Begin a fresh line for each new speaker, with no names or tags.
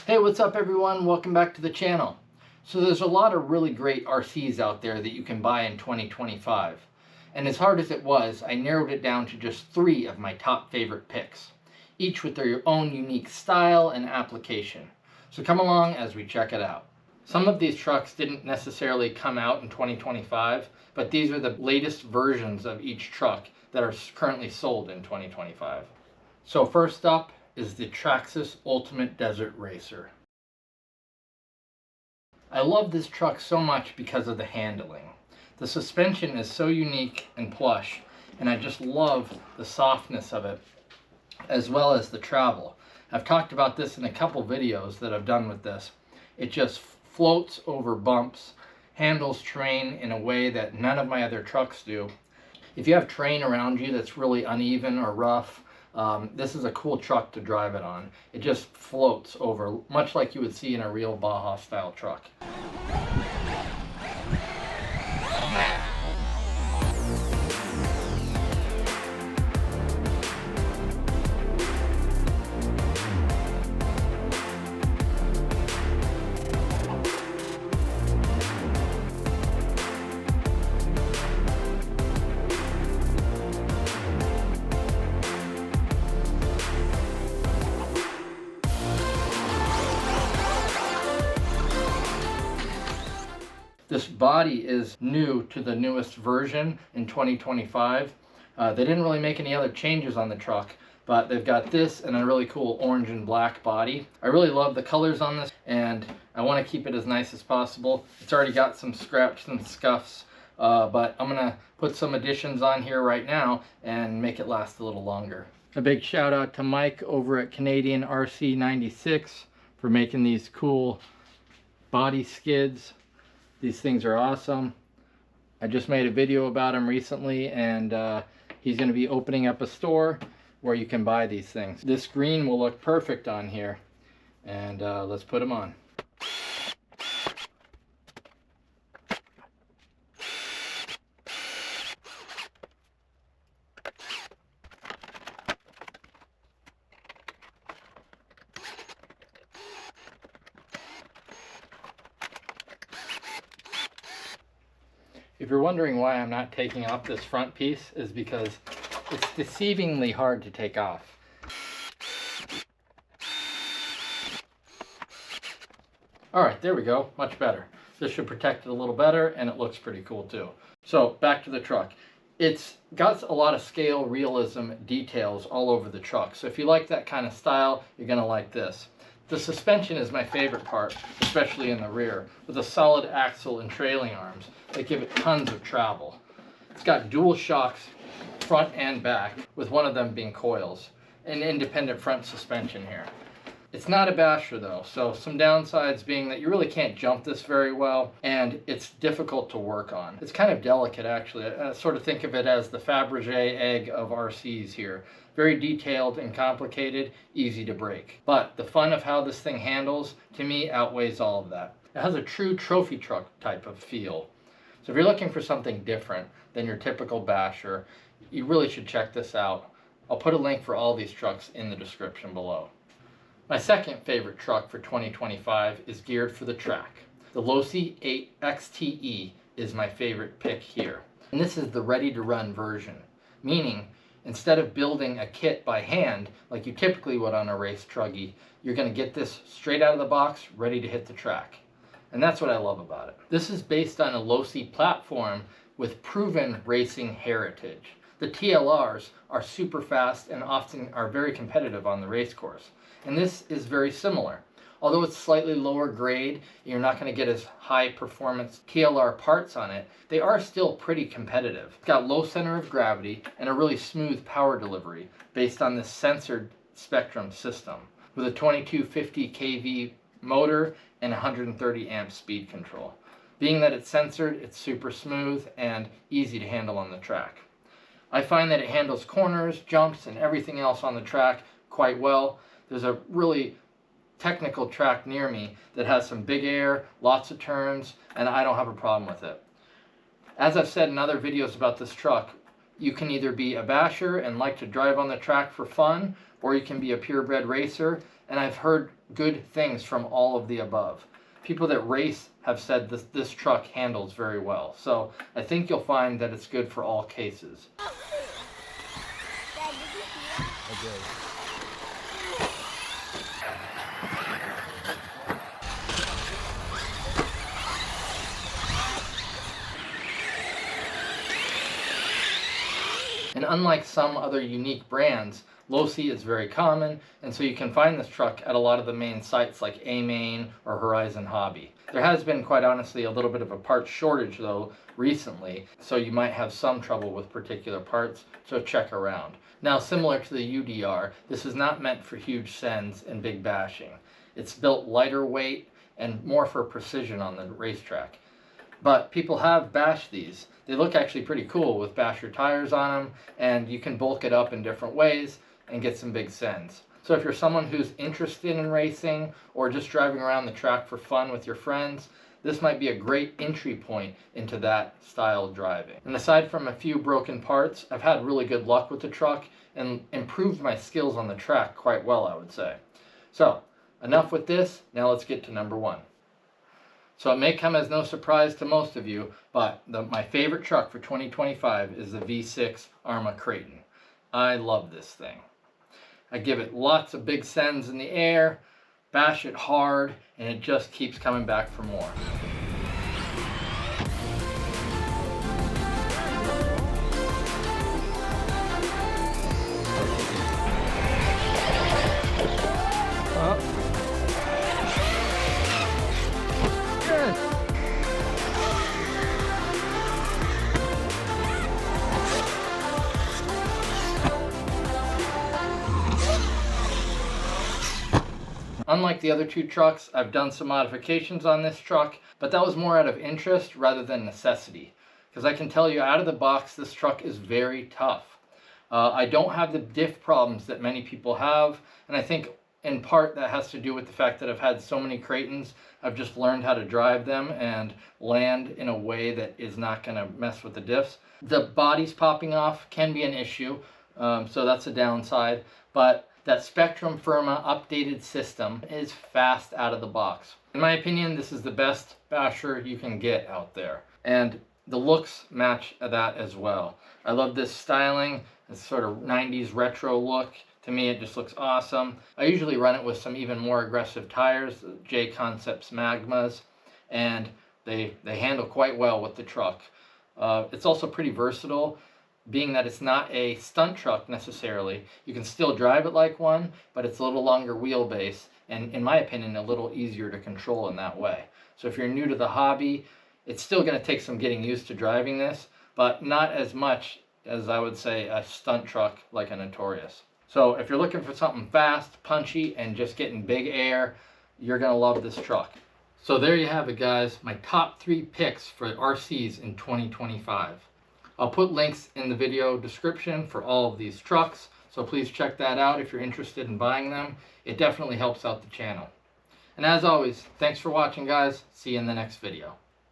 Hey, what's up everyone? Welcome back to the channel. So there's a lot of really great RCs out there that you can buy in 2025. And as hard as it was, I narrowed it down to just 3 of my top favorite picks, each with their own unique style and application. So come along as we check it out. Some of these trucks didn't necessarily come out in 2025, but these are the latest versions of each truck that are currently sold in 2025. So first up is the Traxxas Ultimate Desert Racer. I love this truck so much because of the handling. The suspension is so unique and plush, and I just love the softness of it, as well as the travel. I've talked about this in a couple videos that I've done with this. It just floats over bumps, handles terrain in a way that none of my other trucks do. If you have terrain around you that's really uneven or rough, this is a cool truck to drive it on. It just floats over, much like you would see in a real Baja style truck. This body is new to the newest version in 2025. They didn't really make any other changes on the truck, but they've got this and a really cool orange and black body. I really love the colors on this, and I want to keep it as nice as possible. It's already got some scratches and scuffs, but I'm going to put some additions on here right now and make it last a little longer. A big shout out to Mike over at Canadian RC 96 for making these cool body skids. These things are awesome. I just made a video about him recently, and he's going to be opening up a store where you can buy these things. This green will look perfect on here, and let's put them on. If you're wondering why I'm not taking off this front piece, is because it's deceivingly hard to take off. Alright, there we go, much better. This should protect it a little better, and it looks pretty cool too. So, back to the truck. It's got a lot of scale realism details all over the truck. So if you like that kind of style, you're going to like this. The suspension is my favorite part, especially in the rear, with a solid axle and trailing arms that give it tons of travel. It's got dual shocks, front and back, with one of them being coils, and independent front suspension here. It's not a basher though, so some downsides being that you really can't jump this very well, and it's difficult to work on. It's kind of delicate actually. I sort of think of it as the Fabergé egg of RCs here. Very detailed and complicated, easy to break. But the fun of how this thing handles, to me, outweighs all of that. It has a true trophy truck type of feel. So if you're looking for something different than your typical basher, you really should check this out. I'll put a link for all these trucks in the description below. My second favorite truck for 2025 is geared for the track. The Losi 8 XTE is my favorite pick here. And this is the ready-to-run version, meaning instead of building a kit by hand like you typically would on a race truggy, you're going to get this straight out of the box, ready to hit the track. And that's what I love about it. This is based on a Losi platform with proven racing heritage. The TLRs are super fast and often are very competitive on the race course. And this is very similar. Although it's slightly lower grade, you're not going to get as high performance TLR parts on it, they are still pretty competitive. It's got low center of gravity and a really smooth power delivery based on this sensored spectrum system with a 2250 kV motor and 130 amp speed control. Being that it's sensored, it's super smooth and easy to handle on the track. I find that it handles corners, jumps, and everything else on the track quite well. There's a really technical track near me that has some big air, lots of turns, and I don't have a problem with it. As I've said in other videos about this truck, you can either be a basher and like to drive on the track for fun, or you can be a purebred racer, and I've heard good things from all of the above. People that race have said this truck handles very well. So I think you'll find that it's good for all cases. And unlike some other unique brands, Losi is very common, and so you can find this truck at a lot of the main sites like A-Main or Horizon Hobby. There has been, quite honestly, a little bit of a parts shortage though recently, so you might have some trouble with particular parts, so check around. Now, similar to the UDR, this is not meant for huge sends and big bashing. It's built lighter weight and more for precision on the racetrack. But people have bashed these. They look actually pretty cool with basher tires on them, and you can bulk it up in different ways and get some big sends. So if you're someone who's interested in racing or just driving around the track for fun with your friends, this might be a great entry point into that style of driving. And aside from a few broken parts, I've had really good luck with the truck and improved my skills on the track quite well, I would say. So enough with this, now let's get to number 1. So it may come as no surprise to most of you, but my favorite truck for 2025 is the V6 Arrma Kraton. I love this thing. I give it lots of big sends in the air, bash it hard, and it just keeps coming back for more. Unlike the other 2 trucks, I've done some modifications on this truck, but that was more out of interest rather than necessity. Because I can tell you out of the box, this truck is very tough. I don't have the diff problems that many people have, and I think in part that has to do with the fact that I've had so many Kratons. I've just learned how to drive them and land in a way that is not going to mess with the diffs. The bodies popping off can be an issue, so that's a downside, but that Spectrum Firma updated system is fast out of the box. In my opinion, this is the best basher you can get out there. And the looks match that as well. I love this styling, this sort of 90s retro look. To me, it just looks awesome. I usually run it with some even more aggressive tires, J Concepts Magmas, and they handle quite well with the truck. It's also pretty versatile. Being that it's not a stunt truck necessarily, you can still drive it like one, but it's a little longer wheelbase, and in my opinion, a little easier to control in that way. So if you're new to the hobby, it's still going to take some getting used to driving this, but not as much as I would say a stunt truck like a Notorious. So if you're looking for something fast, punchy, and just getting big air, you're going to love this truck. So there you have it, guys, my top 3 picks for RCs in 2025. I'll put links in the video description for all of these trucks, so please check that out if you're interested in buying them. It definitely helps out the channel. And as always, thanks for watching, guys. See you in the next video.